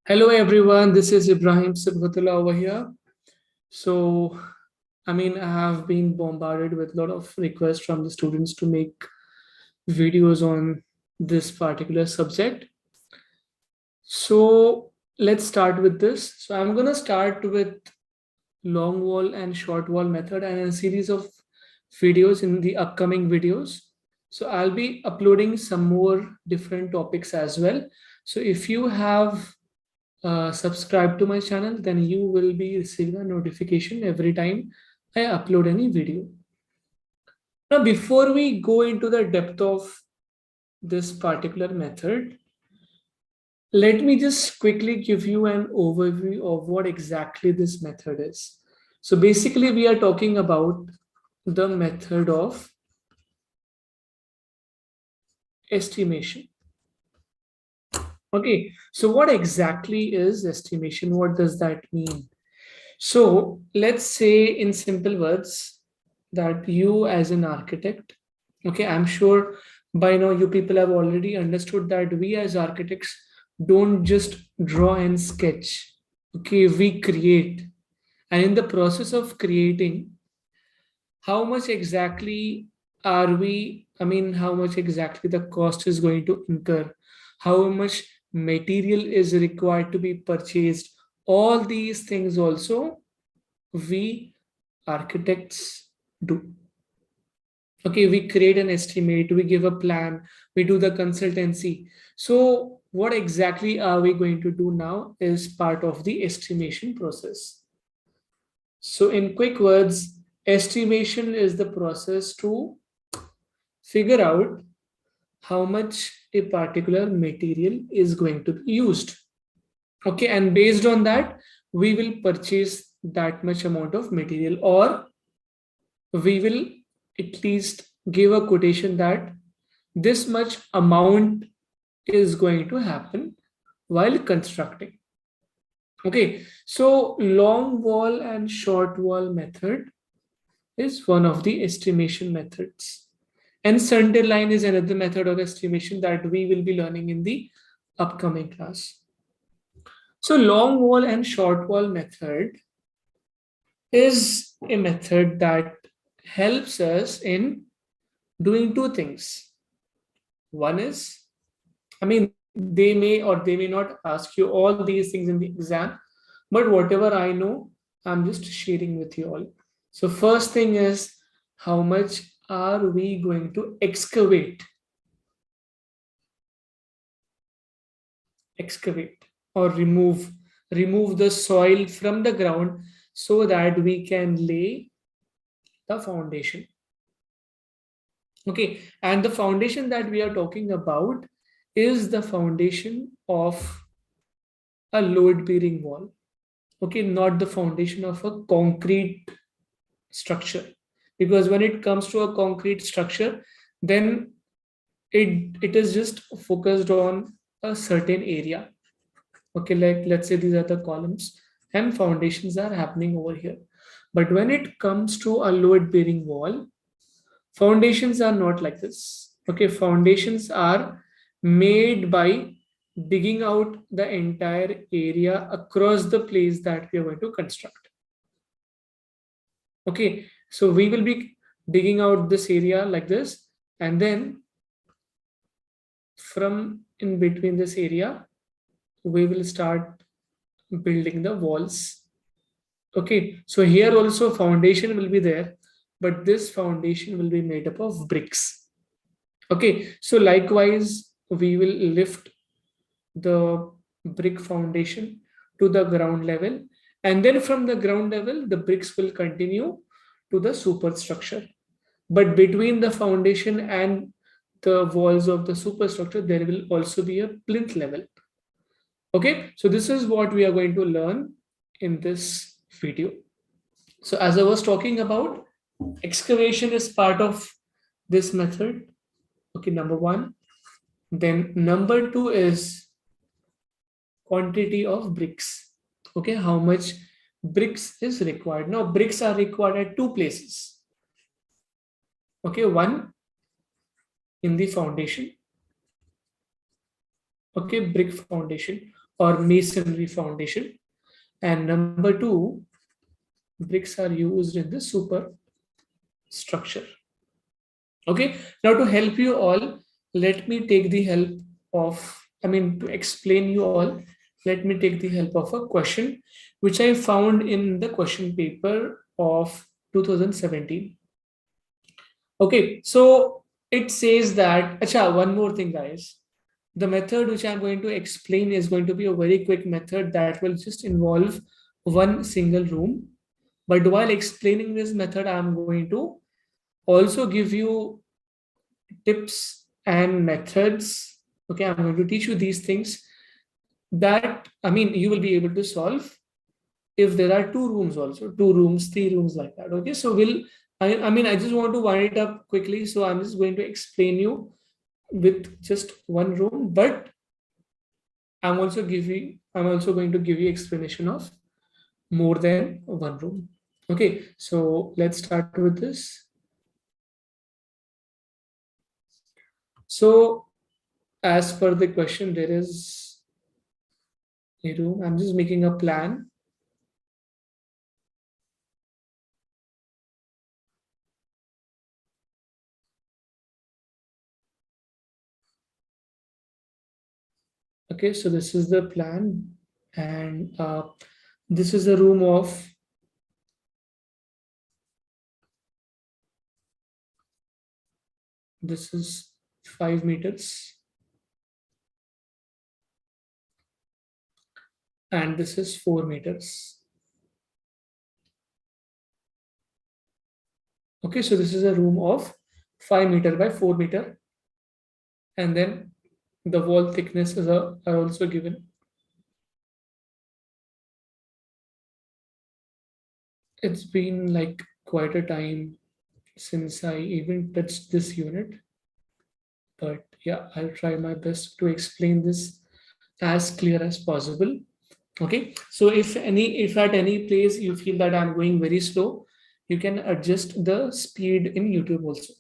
Hello everyone, this is Ibrahim Subhatullah over here. So, I have been bombarded with a lot of requests from the students to make videos on this particular subject. So, let's start with this. So, I'm going to start with long wall and short wall method and a series of videos in the upcoming videos. So, I'll be uploading some more different topics as well. So, if you have subscribe to my channel, then you will be receiving a notification every time I upload any video. Now, before we go into the depth of this particular method, let me just quickly give you an overview of what exactly this method is. So basically, we are talking about the method of estimation. Okay, so what exactly is estimation? What does that mean? So let's say in simple words that you as an architect, okay, I'm sure by now you people have already understood that we as architects don't just draw and sketch, okay, we create. And in the process of creating, how much exactly are we, how much exactly the cost is going to incur, how much material is required to be purchased, all these things also we architects do. Okay, we create an estimate, we give a plan, we do the consultancy. So what exactly are we going to do now is part of the estimation process. So in quick words, estimation is the process to figure out how much a particular material is going to be used. Okay, and based on that, we will purchase that much amount of material, or we will at least give a quotation that this much amount is going to happen while constructing. Okay, so long wall and short wall method is one of the estimation methods. And center line is another method of estimation that we will be learning in the upcoming class. So long wall and short wall method is a method that helps us in doing two things. One is, they may or they may not ask you all these things in the exam, but whatever I know, I'm just sharing with you all. So first thing is, how much are we going to excavate or remove the soil from the ground so that we can lay the foundation. Okay, and the foundation that we are talking about is the foundation of a load bearing wall. Okay, not the foundation of a concrete structure, because when it comes to a concrete structure, then it is just focused on a certain area. Okay, like let's say these are the columns and foundations are happening over here. But when it comes to a load bearing wall, foundations are not like this. Okay, foundations are made by digging out the entire area across the place that we are going to construct. Okay, so we will be digging out this area like this, and then from in between this area, we will start building the walls. Okay, so here also foundation will be there, but this foundation will be made up of bricks. Okay, so likewise, we will lift the brick foundation to the ground level, and then from the ground level, the bricks will continue to the superstructure. But between the foundation and the walls of the superstructure, there will also be a plinth level. Okay, so this is what we are going to learn in this video. So as I was talking about, excavation is part of this method. Okay, number one. Then number two is quantity of bricks. Okay, how much bricks is required? Now, bricks are required at two places. Okay, one in the foundation. Okay, brick foundation. or masonry foundation. And number two, bricks are used in the superstructure. Okay, now to help you all, let me take the help of, to explain you all, let me take the help of a question which I found in the question paper of 2017. Okay, so it says that, acha, one more thing, guys. The method which I'm going to explain is going to be a very quick method that will just involve one single room. But while explaining this method, I'm going to also give you tips and methods. Okay, I'm going to teach you these things that, you will be able to solve if there are two rooms also, two rooms, three rooms, like that. Okay, so I just want to wind it up quickly. So I'm just going to explain you with just one room, but I'm also going to give you explanation of more than one room. Okay, so let's start with this. So as per the question, there is a room. I'm just making a plan. Okay, so this is the plan, and this is a room of, this is 5 meters, and this is 4 meters. Okay, so this is a room of 5 meter by 4 meter, and then the wall thickness are also given. It's been like quite a time since I even touched this unit, but yeah, I'll try my best to explain this as clear as possible. Okay, so if at any place you feel that I'm going very slow, you can adjust the speed in YouTube also.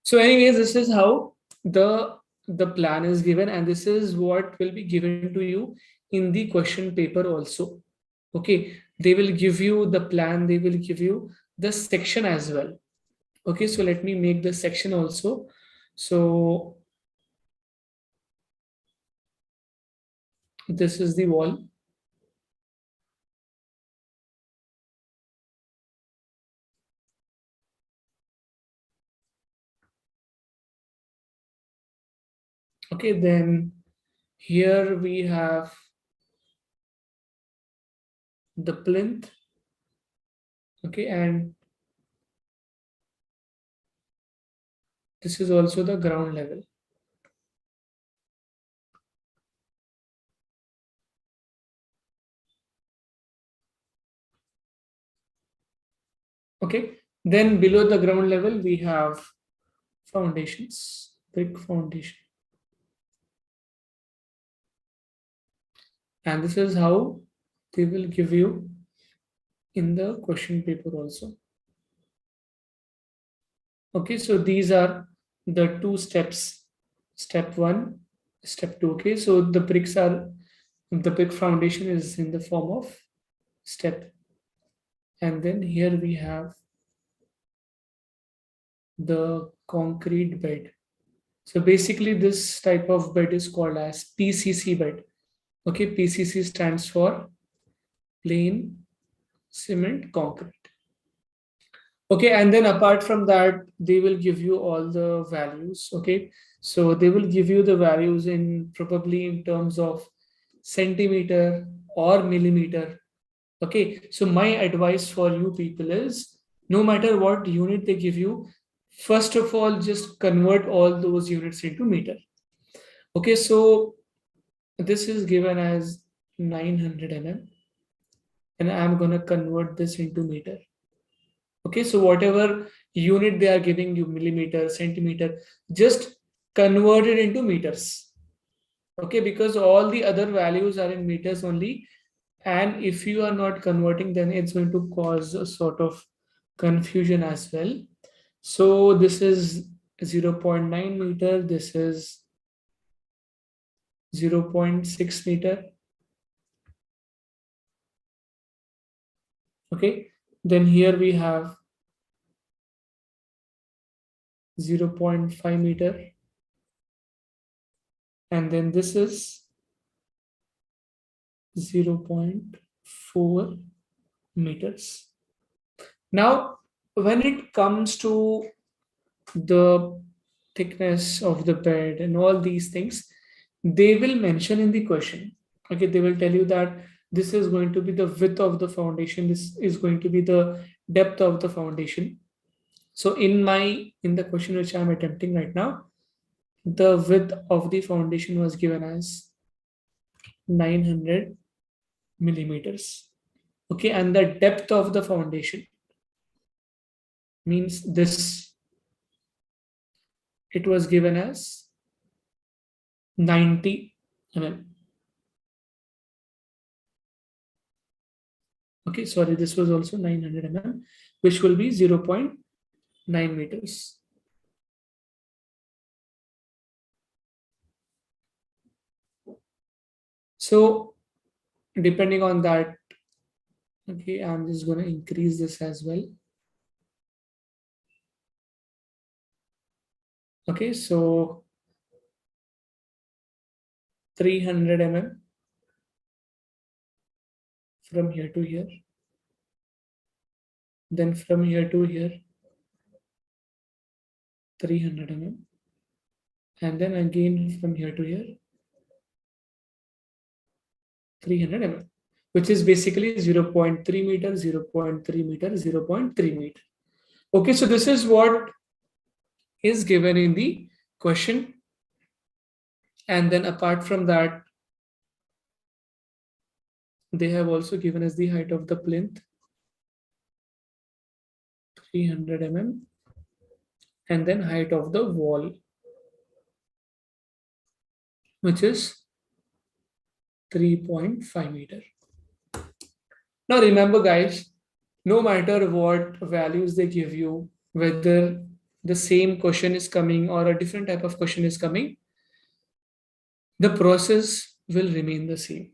So anyways, this is how the plan is given, and this is what will be given to you in the question paper also. Okay, they will give you the plan, they will give you the section as well. Okay, so let me make the section also. So this is the wall. Okay, then here we have the plinth. Okay, and this is also the ground level. Okay, then below the ground level we have foundations, brick foundation, and this is how they will give you in the question paper also. Okay, so these are the two steps, step one, step two. Okay, so the brick foundation is in the form of step, and then here we have the concrete bed. So basically this type of bed is called as PCC bed. Okay, PCC stands for plain cement concrete. Okay, and then apart from that, they will give you all the values. Okay, so they will give you the values in probably in terms of centimeter or millimeter. Okay, so my advice for you people is, no matter what unit they give you, first of all, just convert all those units into meter. Okay, so this is given as 900 mm, and I'm gonna convert this into meter. Okay, so whatever unit they are giving you, millimeter, centimeter, just convert it into meters. Okay, because all the other values are in meters only, and if you are not converting, then it's going to cause a sort of confusion as well. So this is 0.9 meter, this is 0.6 meter. Okay, then here we have 0.5 meter, and then this is 0.4 meters. Now, when it comes to the thickness of the bed and all these things, they will mention in the question. Okay, they will tell you that this is going to be the width of the foundation, this is going to be the depth of the foundation. So in the question which I'm attempting right now, the width of the foundation was given as 900 millimeters. Okay, and the depth of the foundation means this, it was given as 90 mm. Okay, sorry, this was also 900 mm, which will be 0.9 meters. So depending on that, okay, I'm just going to increase this as well. Okay, so 300 mm from here to here, then from here to here 300 mm, and then again from here to here 300 mm, which is basically 0.3 meter, 0.3 meter, 0.3 meter. Okay, so this is what is given in the question. And then apart from that, they have also given us the height of the plinth, 300 mm, and then height of the wall, which is 3.5 meter. Now remember guys, no matter what values they give you, whether the same question is coming or a different type of question is coming, the process will remain the same.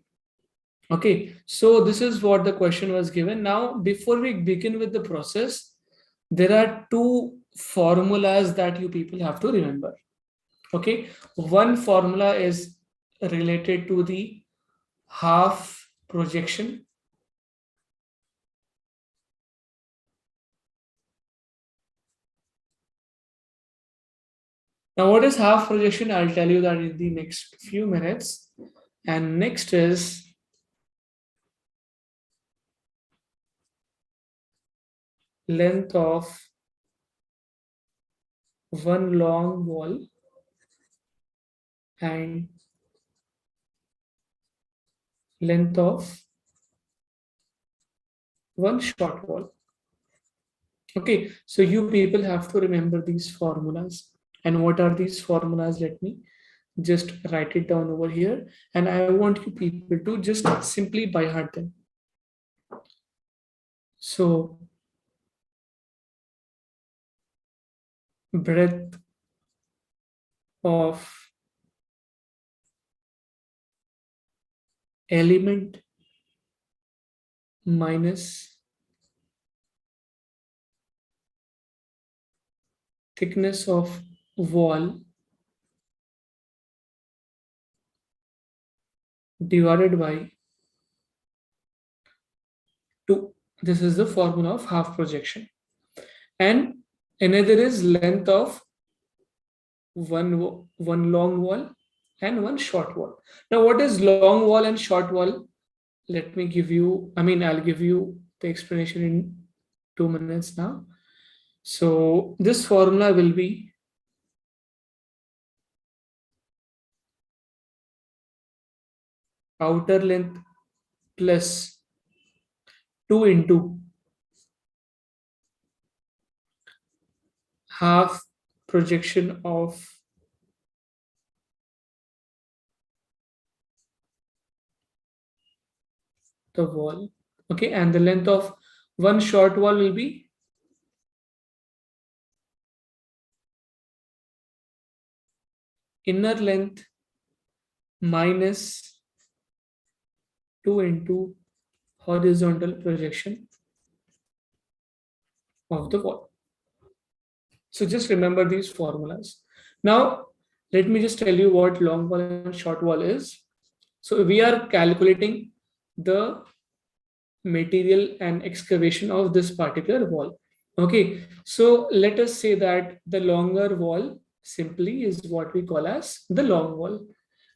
Okay, so this is what the question was given. Now, before we begin with the process, there are two formulas that you people have to remember. Okay, one formula is related to the half projection. Now, what is half projection? I'll tell you that in the next few minutes. And next is length of one long wall and length of one short wall. Okay, so you people have to remember these formulas. And what are these formulas? Let me just write it down over here. And I want you people to just simply by heart them. So breadth of element minus thickness of wall divided by 2. This is the formula of half projection. And another is length of one long wall and one short wall. Now, what is long wall and short wall? Let me give you, I'll give you the explanation in 2 minutes now. So this formula will be outer length plus 2 into half projection of the wall. Okay, and the length of one short wall will be inner length minus 2 into horizontal projection of the wall. So just remember these formulas. Now, let me just tell you what long wall and short wall is. So we are calculating the material and excavation of this particular wall. Okay, so let us say that the longer wall simply is what we call as the long wall.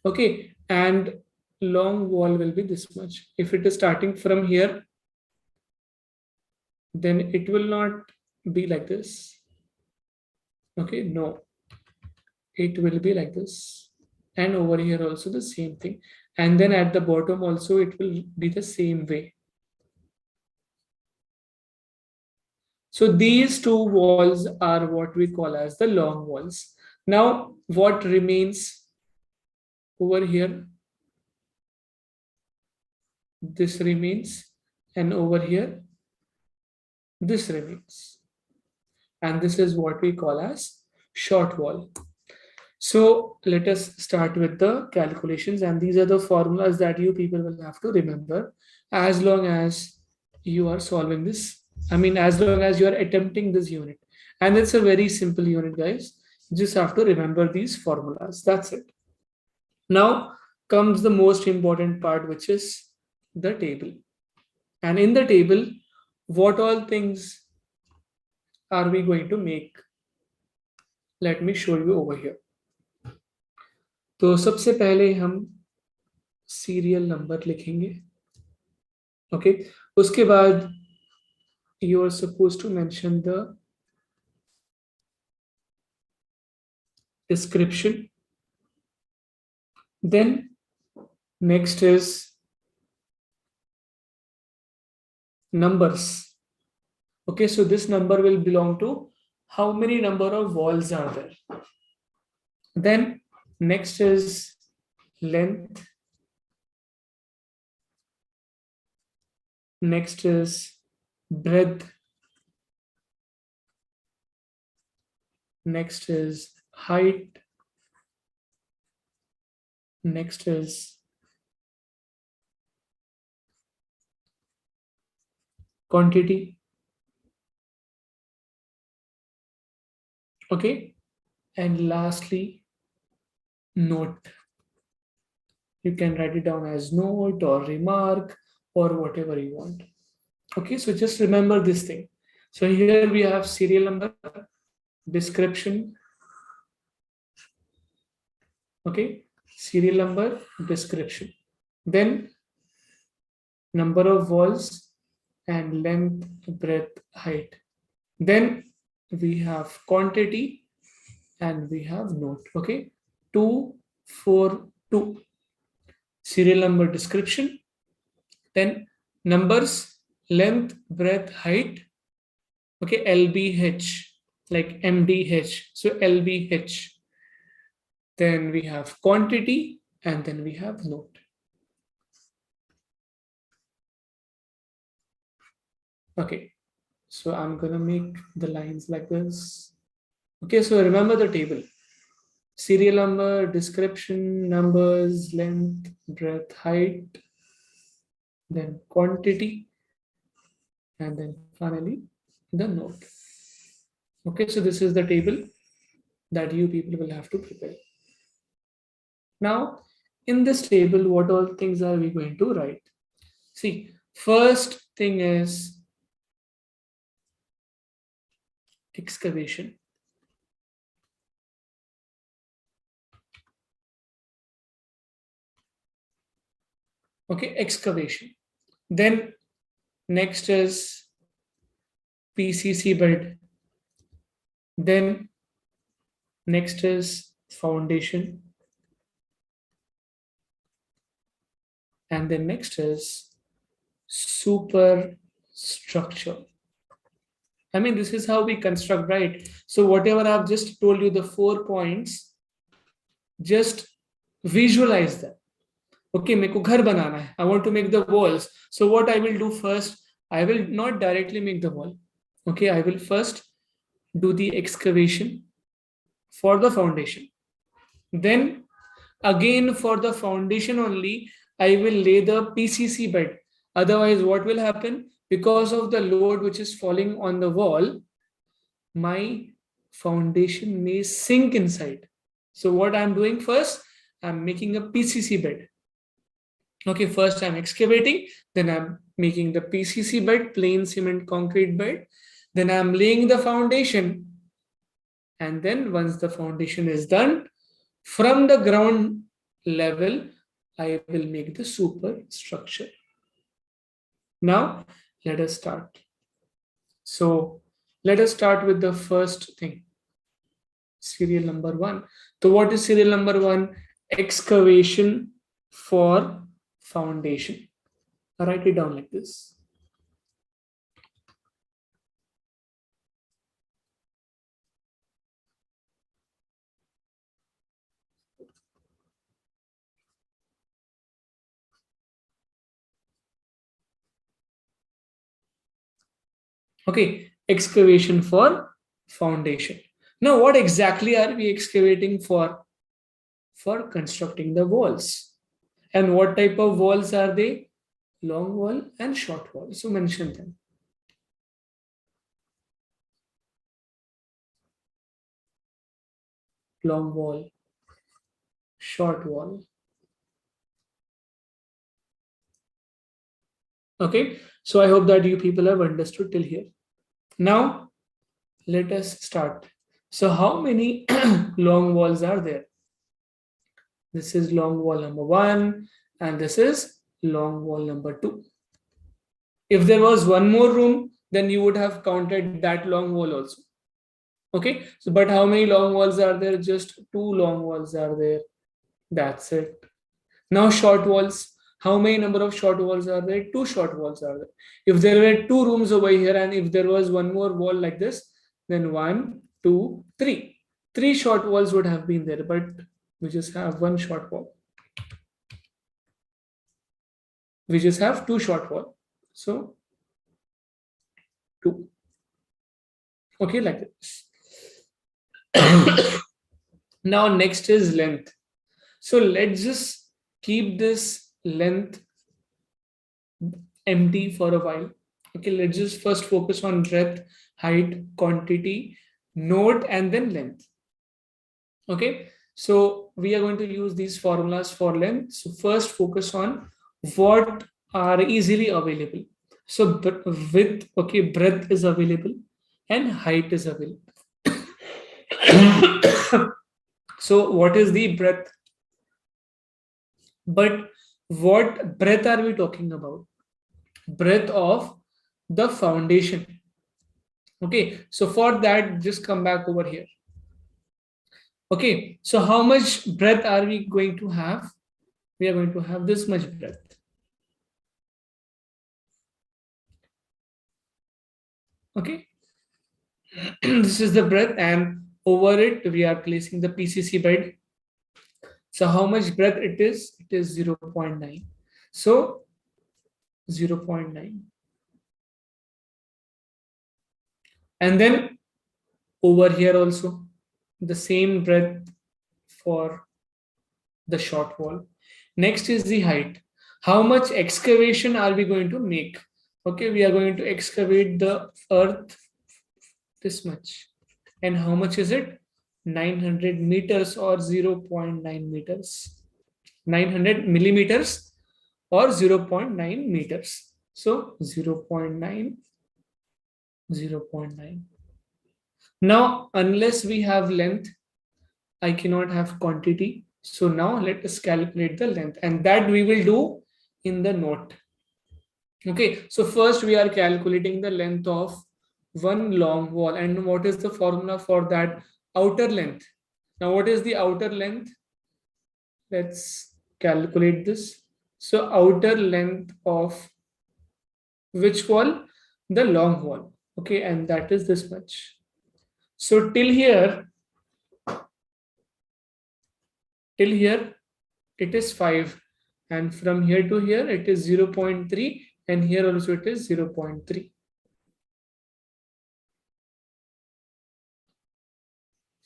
Okay, and long wall will be this much. If it is starting from here, then it will not be like this. Okay, no, it will be like this. And over here also the same thing. And then at the bottom also it will be the same way. So these two walls are what we call as the long walls. Now, what remains over here? This remains, and over here, this remains. And this is what we call as short wall. So let us start with the calculations, and these are the formulas that you people will have to remember as long as you are solving this. I mean, as long as you are attempting this unit. And it's a very simple unit, guys. You just have to remember these formulas. That's it. Now comes the most important part, which is the table. And in the table, what all things are we going to make? Let me show you over here. तो सबसे पहले हम serial number लिखेंगे. Okay, उसके बाद you are supposed to mention the description. Then next is numbers. Okay, so this number will belong to how many number of walls are there. Then next is length. Next is breadth. Next is height. Next is quantity. Okay, and lastly note. You can write it down as note or remark or whatever you want. Okay, so just remember this thing. So here we have serial number, description. Okay, serial number, description. Then number of walls and length, breadth, height. Then we have quantity and we have note. Okay, 2, 4, 2. Serial number, description. Then numbers, length, breadth, height. Okay, LBH, like MDH. So LBH. Then we have quantity and then we have note. Okay, so I'm gonna make the lines like this. Okay, so remember the table. Serial number, description, numbers, length, breadth, height, then quantity, and then finally the note. Okay, so this is the table that you people will have to prepare. Now, in this table, what all things are we going to write? See, first thing is excavation. Okay, excavation. Then next is PCC bed. Then next is foundation. And then next is superstructure. I mean, this is how we construct, right? So whatever I've just told you, the 4 points, just visualize that. Okay, मेरे को घर बनाना है. I want to make the walls. So what I will do first, I will not directly make the wall. Okay, I will first do the excavation for the foundation. Then Again, for the foundation only, I will lay the PCC bed. Otherwise, what will happen? Because of the load which is falling on the wall, my foundation may sink inside. So what I'm doing first, I'm making a PCC bed. Okay, first I'm excavating, then I'm making the PCC bed, plain cement concrete bed, then I'm laying the foundation. And then once the foundation is done, from the ground level, I will make the superstructure. Now, let us start. So, let us start with the first thing, serial number 1. So, what is serial number 1? Excavation for foundation. I'll write it down like this. Okay, excavation for foundation. Now, what exactly are we excavating for? For constructing the walls. And what type of walls are they? Long wall and short wall. So mention them. Long wall, short wall. Okay, so I hope that you people have understood till here. Now, let us start. So, how many long walls are there? This is long wall number 1, and this is long wall number 2. If there was one more room, then you would have counted that long wall also. Okay, so but how many long walls are there? Just 2 long walls are there. That's it. Now short walls. How many number of short walls are there? 2 short walls are there. If there were 2 rooms over here and if there was one more wall like this, then 1, 2, 3. 3 short walls would have been there, but we just have 1 short wall. We just have 2 short wall. So 2. Okay, like this. Now next is length. So let's just keep this length empty for a while. Okay, let's just first focus on breadth, height, quantity, note, and then length. Okay, so we are going to use these formulas for length. So first focus on what are easily available. So width, okay, breadth is available and height is available. So what is the breadth? But what breadth are we talking about? Breadth of the foundation. Okay, so for that, just come back over here. Okay, so how much breadth are we going to have? We are going to have this much breadth. Okay, this is the breadth, and over it we are placing the PCC bed. So how much breadth it is? It is 0.9. So 0.9. And then over here also the same breadth for the short wall. Next is the height. How much excavation are we going to make? Okay, we are going to excavate the earth this much. And how much is it? 900 meters or 0.9 meters. 900 millimeters or 0.9 meters. So 0.9, 0.9. Now, unless we have length, I cannot have quantity. So now let us calculate the length, and that we will do in the note. Okay, so first we are calculating the length of one long wall. And what is the formula for that? Outer length. Now, what is the outer length? Let's calculate this. So outer length of which wall? The long wall. Okay, and that is this much. So till here it is 5, and from here to here it is 0.3, and here also it is 0.3.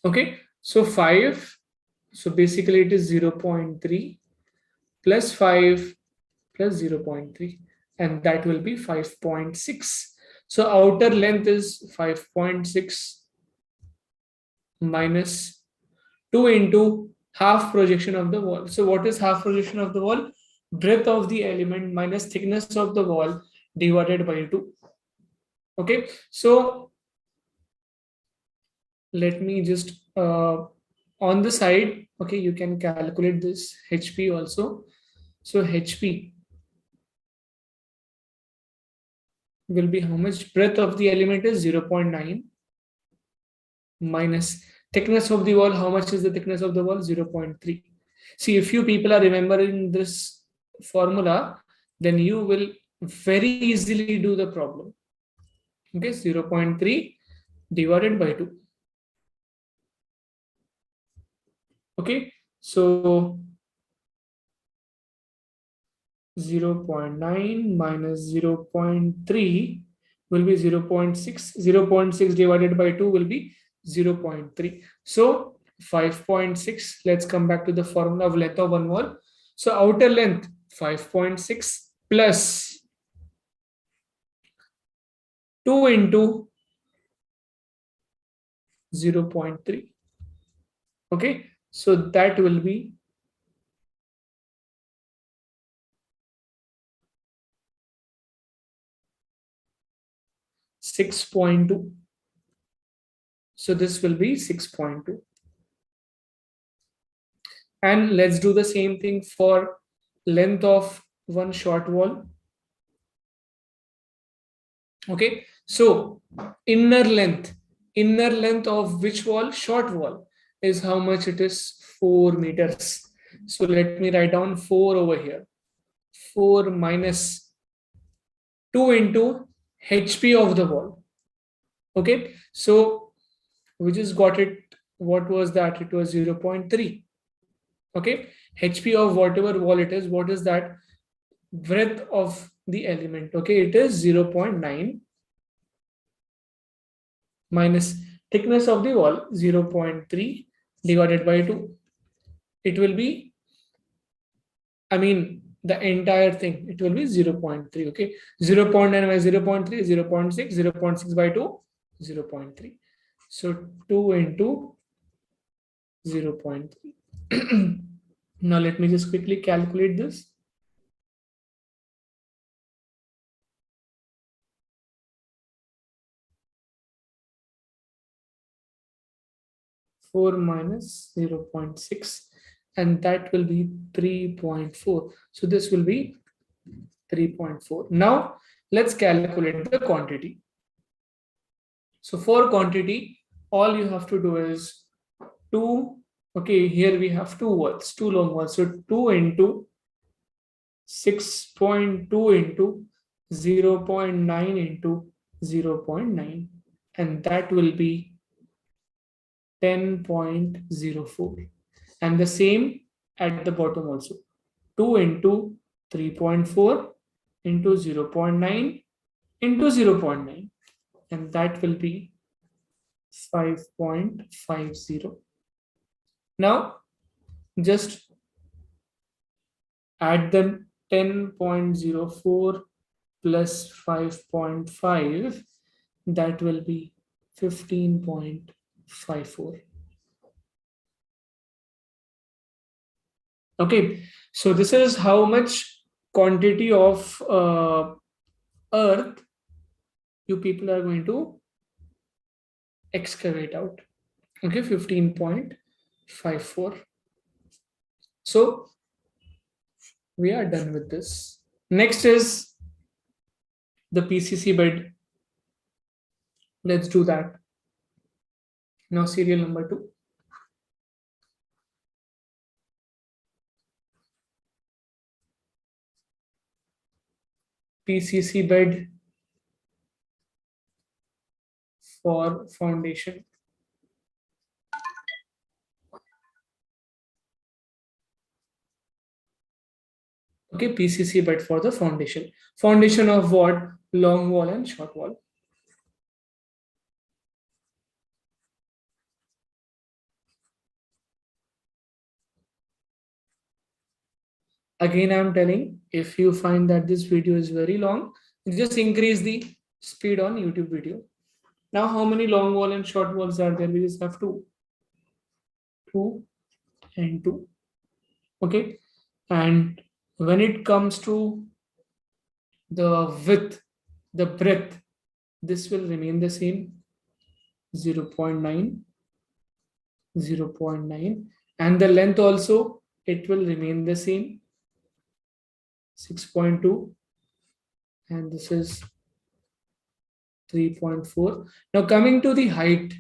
Okay, so 5, So basically it is 0.3 plus 5 plus 0.3, and that will be 5.6. So outer length is 5.6 minus 2 into half projection of the wall. So what is half projection of the wall? Breadth of the element minus thickness of the wall divided by 2. Okay, so let me just on the side, okay, you can calculate this HP also. So HP will be how much? Breadth of the element is 0.9 minus thickness of the wall. How much is the thickness of the wall? 0.3. See, if you people are remembering this formula, then you will very easily do the problem. Okay, 0.3 divided by 2. Okay, so 0.9 minus 0.3 will be 0.6. 0.6 divided by 2 will be 0.3. So 5.6. Let's come back to the formula of length of one wall. So outer length 5.6 plus 2 into 0.3. Okay, so that will be 6.2. So this will be 6.2. And let's do the same thing for length of one short wall. Okay, so inner length of which wall? Short wall is how much? It is 4 meters. So let me write down 4 over here. 4 minus 2 into HP of the wall. Okay, so we just got it. What was that? It was 0.3. Okay, HP of whatever wall it is. What is that? Breadth of the element. Okay, it is 0.9 minus thickness of the wall 0.3 divided by 2. It will be, I mean, the entire thing, it will be 0.3. Okay, 0.9 by 0.3 is 0.6, 0.6 by 2 0.3. So 2 into 0.3. Now let me just quickly calculate this. 4 minus 0.6, and that will be 3.4. So this will be 3.4. Now let's calculate the quantity. So for quantity, all you have to do is 2. Okay, here we have 2 walls, 2 long walls. So 2 into 6.2 into 0.9 into 0.9, and that will be 10.04. And the same at the bottom also. 2 into 3.4 into 0.9 into 0.9, and that will be 5.50. Now just add them. 10.04 plus 5.5, that will be 15.54. Okay, so this is how much quantity of earth you people are going to excavate out. Okay, 15.54. So we are done with this. Next is the PCC bed. Let's do that. Now serial number 2. PCC bed for foundation. Okay, PCC bed for the foundation. Foundation of what? Long wall and short wall. Again, I'm telling, if you find that this video is very long, just increase the speed on YouTube video. Now, how many long wall and short walls are there? We just have two and two. Okay. And when it comes to the width, the breadth, this will remain the same, 0.9, 0.9. And the length also, it will remain the same, 6.2. And this is 3.4. Now coming to the height,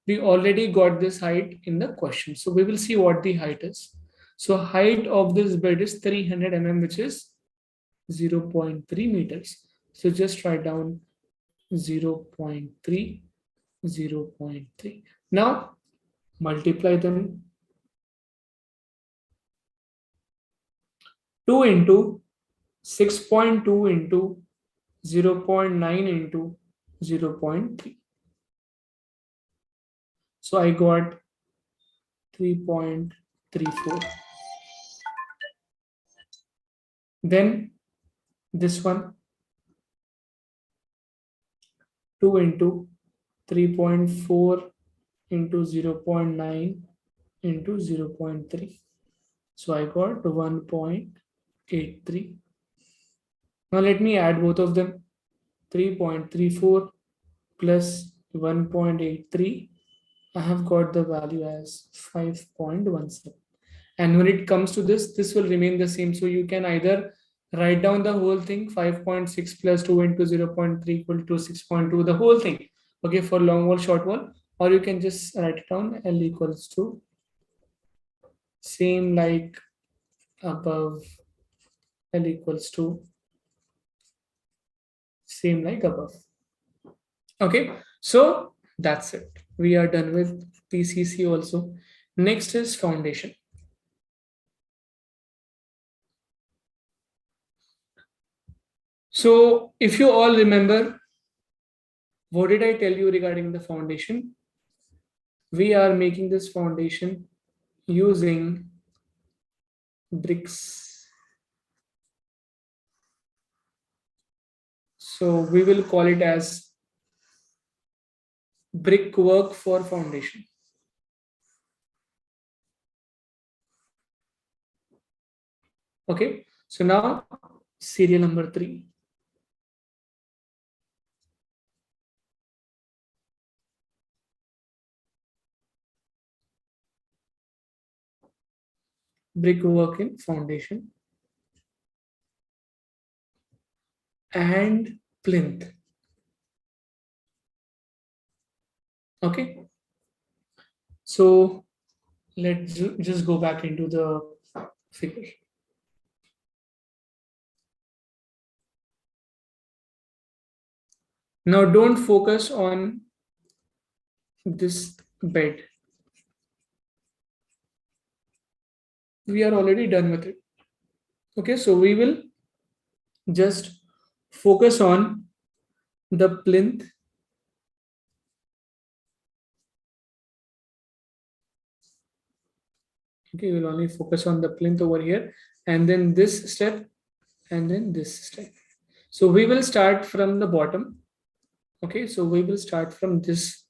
we already got this height in the question. So we will see what the height is. So height of this bed is 300 mm, which is 0.3 meters. So just write down 0.3, 0.3. Now multiply them. 2 into 6.2 into 0.9 into 0.3. So I got 3.34. Then this one, 2 into 3.4 into 0.9 into 0.3. So I got 1.83. Now let me add both of them. 3.34 plus 1.83. I have got the value as 5.17. And when it comes to this will remain the same. So you can either write down the whole thing, 5.6 plus 2 into 0.3 equal to 6.2, the whole thing, okay, for long wall, short wall, or you can just write it down, L equals to same like above, L equals to same like above. Okay, so that's it. We are done with PCC also. Next is foundation. So if you all remember, what did I tell you regarding the foundation? We are making this foundation using bricks. So we will call it as brickwork for foundation. Okay, so now serial number 3. Brickwork in foundation and plinth. Okay, so let's just go back into the figure. Now don't focus on this bed. We are already done with it. Okay, so we will just focus on the plinth. Okay, we'll only focus on the plinth over here, and then this step, and then this step. So we will start from the bottom. Okay, so we will start from this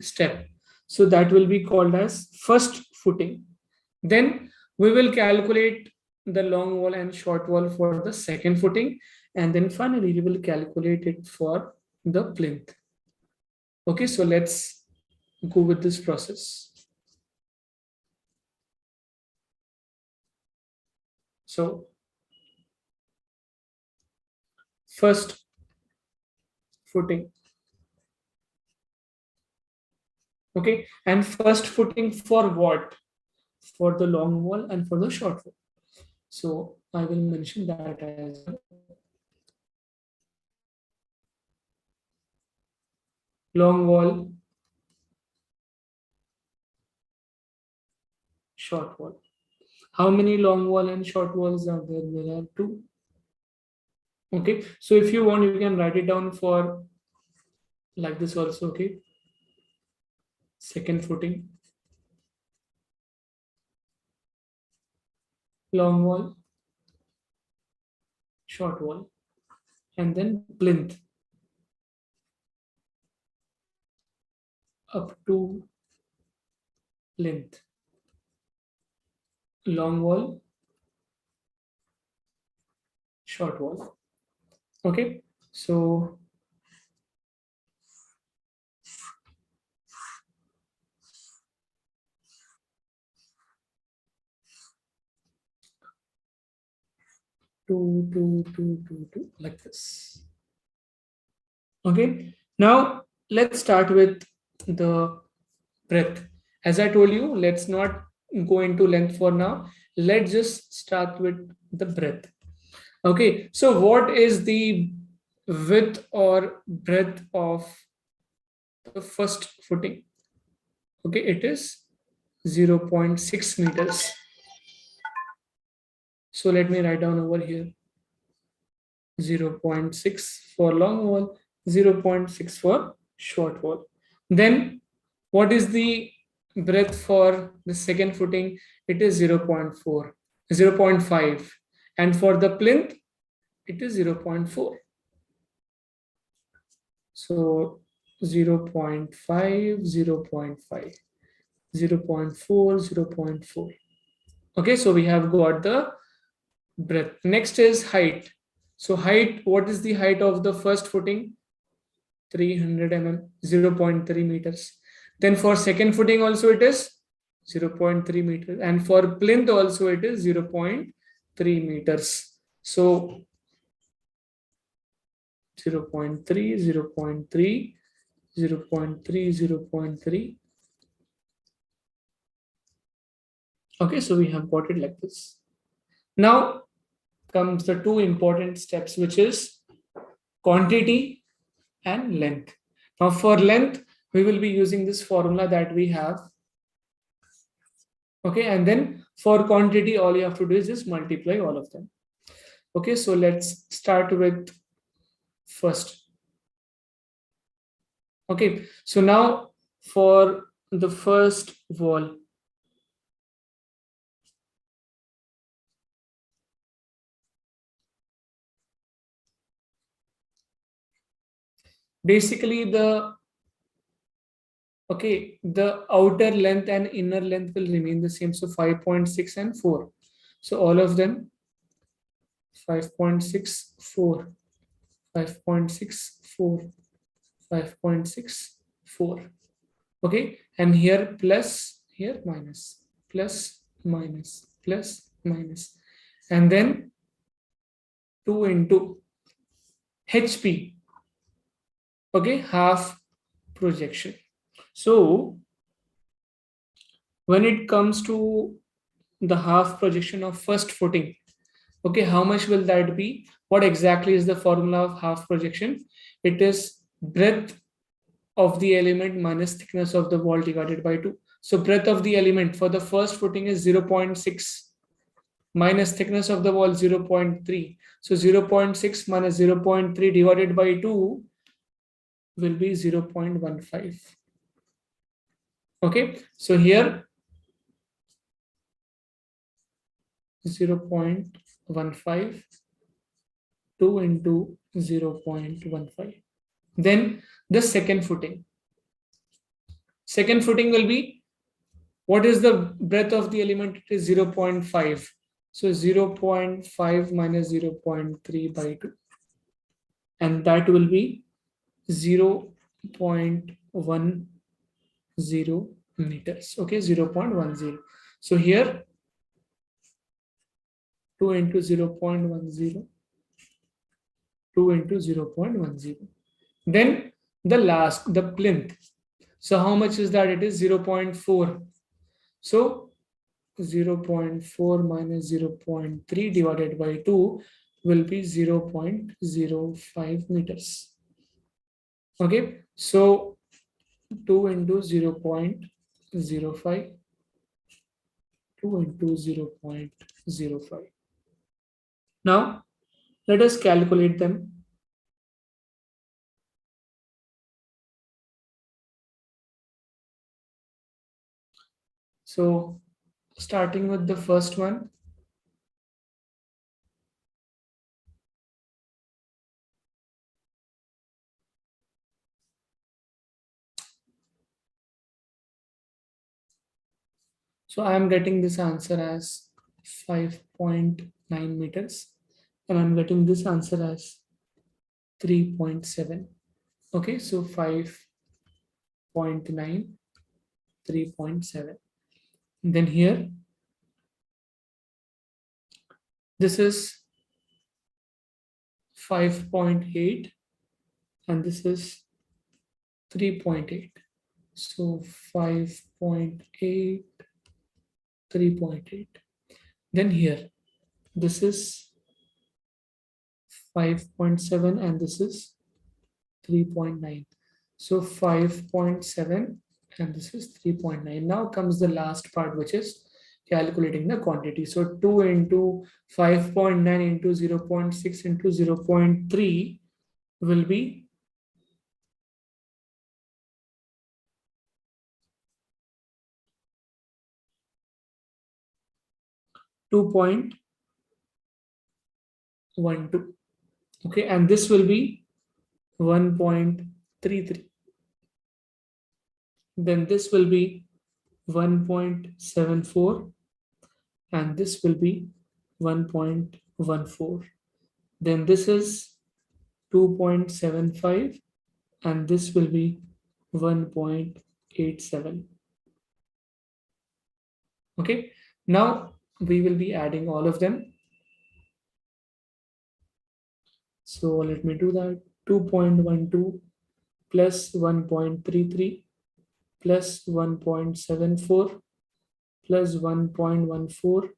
step. So that will be called as first footing. Then we will calculate the long wall and short wall for the second footing. And then finally we will calculate it for the plinth. Okay, so let's go with this process. So first footing. Okay, and first footing for what? For the long wall and for the short wall. So I will mention that as long wall, short wall. How many long wall and short walls are there? There are 2. Okay, so if you want, you can write it down for like this also. Okay, second footing, long wall, short wall, and then plinth up to plinth, long wall, short wall. Okay, so two, like this. Okay, now let's start with the breadth. As I told you, let's not go into length for now. Let's just start with the breadth. Okay, so what is the width or breadth of the first footing? Okay, it is 0.6 meters. So let me write down over here 0.6 for long wall, 0.6 for short wall. Then what is the breadth for the second footing? It is 0.4, 0.5. And for the plinth, it is 0.4. So 0.5, 0.5, 0.4, 0.4. Okay, so we have got the breadth. Next is height. So height, what is the height of the first footing? 300 mm, 0.3 meters. Then for second footing also it is 0.3 meters. And for plinth also it is 0.3 meters. So 0.3, 0.3, 0.3, 0.3. Okay, so we have got it like this. Now comes the two important steps, which is quantity and length. Now for length, we will be using this formula that we have. Okay, and then for quantity, all you have to do is just multiply all of them. Okay, so let's start with first. Okay, so now for the first wall, basically the outer length and inner length will remain the same. So 5.6 and 4. So all of them 5.6, 4, 5.64, 5.64. Okay, and here plus, here minus, plus, minus, plus, minus, and then 2 into HP. Okay, half projection. So when it comes to the half projection of first footing, okay, how much will that be? What exactly is the formula of half projection? It is breadth of the element minus thickness of the wall divided by 2. So breadth of the element for the first footing is 0.6 minus thickness of the wall 0.3. So 0.6 minus 0.3 divided by 2 will be 0.15. Okay, so here 0.15, 2 into 0.15. Then the second footing. Second footing will be, what is the breadth of the element? It is 0.5. So 0.5 minus 0.3 by 2. And that will be 0.10 meters. Okay, 0.10. So here 2 into 0.10, 2 into 0.10. Then the last, the plinth. So how much is that? It is 0.4. So 0.4 minus 0.3 divided by 2 will be 0.05 meters. Okay, so 2 into 0.05, 2 into 0.05. Now let us calculate them. So starting with the first one, So I am getting this answer as 5.9 meters, and I'm getting this answer as 3.7. Okay, so 5.9, 3.7. Then here, this is 5.8, and this is 3.8. So 5.8, 3.8. Then here, this is 5.7, and this is 3.9. So 5.7, and this is 3.9. Now comes the last part, which is calculating the quantity. So 2 into 5.9 into 0.6 into 0.3 will be 2.12. Okay, and this will be 1.33. Then this will be 1.74, and this will be 1.14. Then this is 2.75, and this will be 1.87. Okay, now we will be adding all of them. So let me do that. 2.12 plus 1.33 plus 1.74 plus 1.14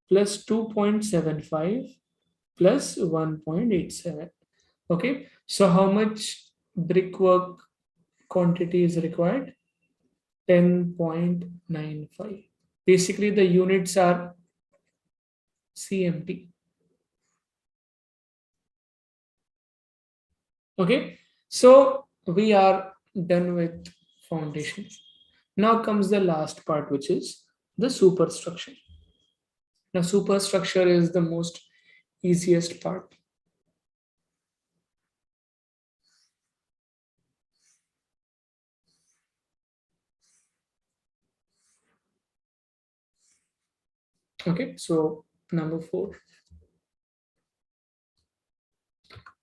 plus 2.75 plus 1.87. Okay, so how much brickwork quantity is required? 10.95. Basically, the units are CMT. Okay, so we are done with foundation. Now comes the last part, which is the superstructure. Now, superstructure is the most easiest part. Okay, so number 4.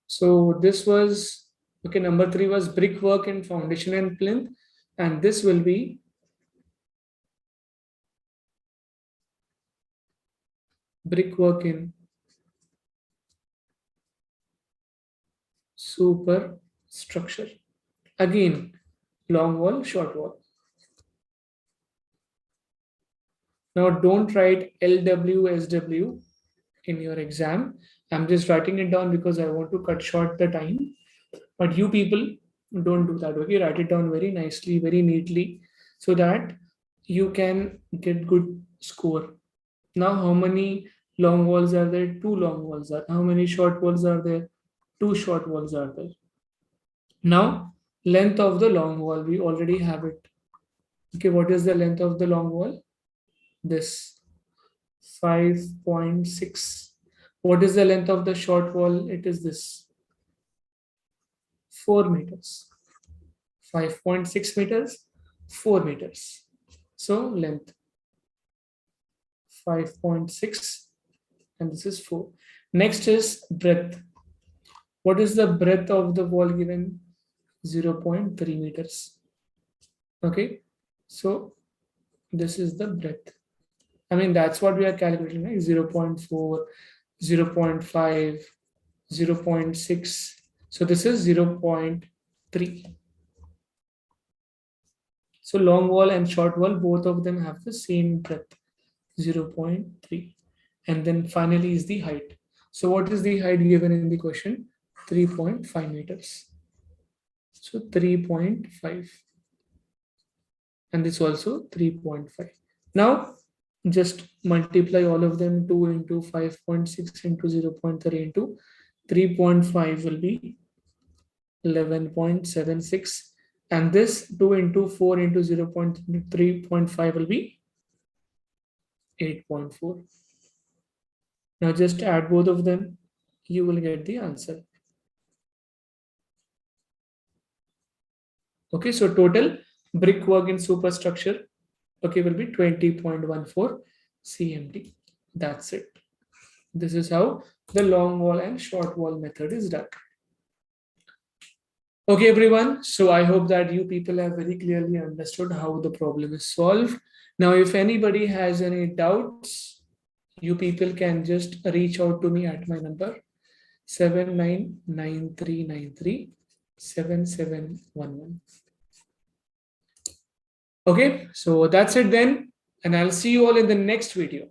So this was, okay, number 3 was brickwork and foundation and plinth, and this will be brickwork in superstructure. Again, long wall, short wall. Now don't write LWSW in your exam. I'm just writing it down because I want to cut short the time. But you people don't do that. Okay, write it down very nicely, very neatly, so that you can get good score. Now, how many long walls are there? 2 long walls are. How many short walls are there? 2 short walls are there. Now, length of the long wall, we already have it. Okay, what is the length of the long wall? This 5.6. What is the length of the short wall? It is this 4 meters. 5.6 meters, 4 meters. So length 5.6, and this is 4. Next is breadth. What is the breadth of the wall given? 0.3 meters. Okay, so this is the breadth. I mean, that's what we are calculating, right? 0.4, 0.5, 0.6. So this is 0.3. So long wall and short wall, both of them have the same breadth, 0.3. And then finally is the height. So what is the height given in the question? 3.5 meters. So 3.5. And this also 3.5. Now just multiply all of them. 2 into 5.6 into 0.3 into 3.5 will be 11.76. And this 2 into 4 into 0.3.5 will be 8.4. Now just add both of them, you will get the answer. Okay, so total brickwork in superstructure okay, will be 20.14 cmd. That's it. This is how the long wall and short wall method is done. Okay, everyone. So I hope that you people have very clearly understood how the problem is solved. Now, if anybody has any doubts, you people can just reach out to me at my number 7993937711. Okay, so that's it then. And I'll see you all in the next video.